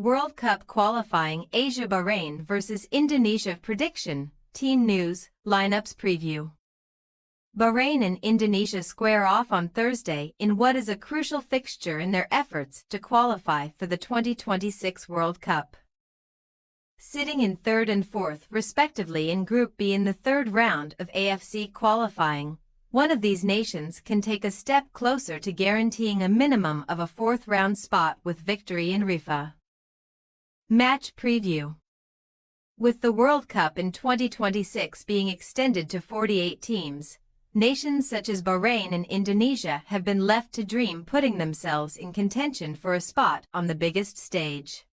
World Cup qualifying Asia Bahrain vs Indonesia prediction, team news, lineups preview. Bahrain and Indonesia square off on Thursday in what is a crucial fixture in their efforts to qualify for the 2026 World Cup. Sitting in third and fourth respectively in Group B in the third round of AFC qualifying, one of these nations can take a step closer to guaranteeing a minimum of a fourth-round spot with victory in Riffa. Match preview. With the World Cup in 2026 being extended to 48 teams, nations such as Bahrain and Indonesia have been left to dream putting themselves in contention for a spot on the biggest stage.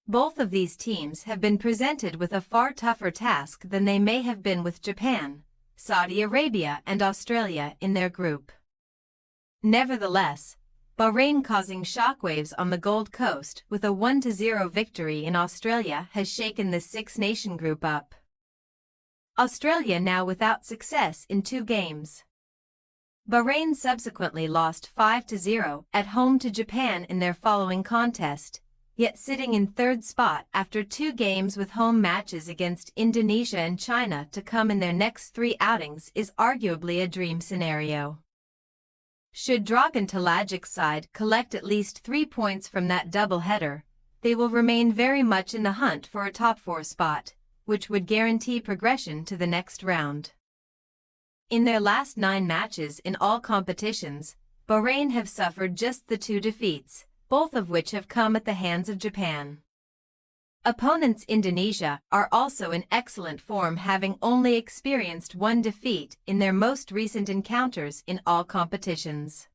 Both of these teams have been presented with a far tougher task than they may have been with Japan, Saudi Arabia and Australia in their group. Nevertheless, Bahrain causing shockwaves on the Gold Coast with a 1-0 victory in Australia has shaken the six-nation group up. Australia now without success in 2 games. Bahrain subsequently lost 5-0 at home to Japan in their following contest, yet sitting in third spot after 2 games with home matches against Indonesia and China to come in their next 3 outings is arguably a dream scenario. Should Dragan Talajic's side collect at least 3 points from that double-header, they will remain very much in the hunt for a top 4 spot, which would guarantee progression to the next round. In their last 9 matches in all competitions, Bahrain have suffered just the 2 defeats, both of which have come at the hands of Japan. Opponents Indonesia are also in excellent form, having only experienced 1 defeat in their most recent encounters in all competitions.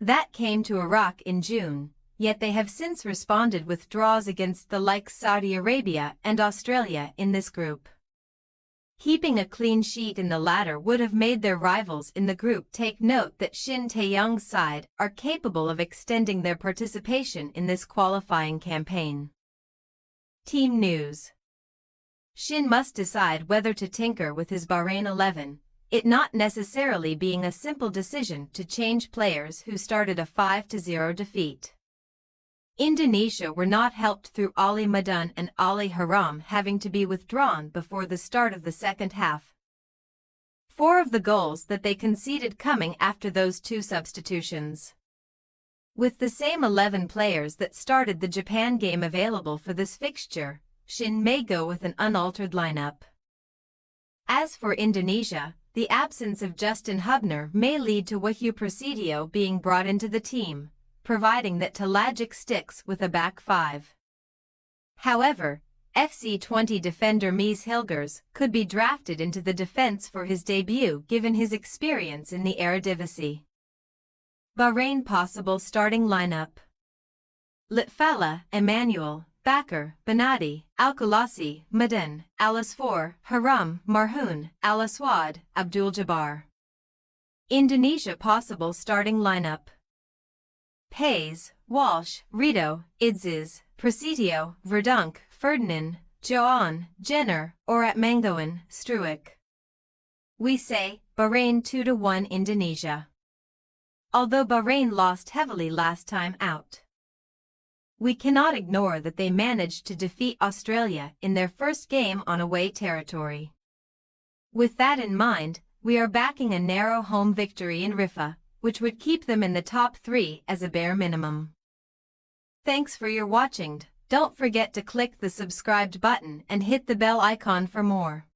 That came to Iraq in June, yet they have since responded with draws against the likes Saudi Arabia and Australia in this group. Keeping a clean sheet in the latter would have made their rivals in the group take note that Shin Tae-yong's side are capable of extending their participation in this qualifying campaign. Team news. Shin must decide whether to tinker with his Bahrain 11, it not necessarily being a simple decision to change players who started a 5-0 defeat. Indonesia were not helped through Ali Madun and Ali Haram having to be withdrawn before the start of the second half. 4 of the goals that they conceded coming after those 2 substitutions. With the same 11 players that started the Japan game available for this fixture, Shin may go with an unaltered lineup. As for Indonesia, the absence of Justin Hubner may lead to Wahyu Prasetyo being brought into the team, providing that Talajic sticks with a back 5. However, FC20 defender Mies Hilgers could be drafted into the defense for his debut given his experience in the Eredivisie. Bahrain possible starting lineup. Litfala, Emmanuel, Bakar, Benadi, Al-Khalasi, Madin, Al-Asfour, Haram, Marhoun, Al-Aswad, Abdul-Jabbar. Indonesia possible starting lineup. Paes, Walsh, Rito, Idziz, Prasetyo, Verdunk, Ferdinand, Joan, Jenner, or at Mangoen, Struik. We say, Bahrain 2-1 Indonesia. Although Bahrain lost heavily last time out, we cannot ignore that they managed to defeat Australia in their first game on away territory. With that in mind, we are backing a narrow home victory in Riffa, which would keep them in the top 3 as a bare minimum. Thanks for your watching. Don't forget to click the subscribed button and hit the bell icon for more.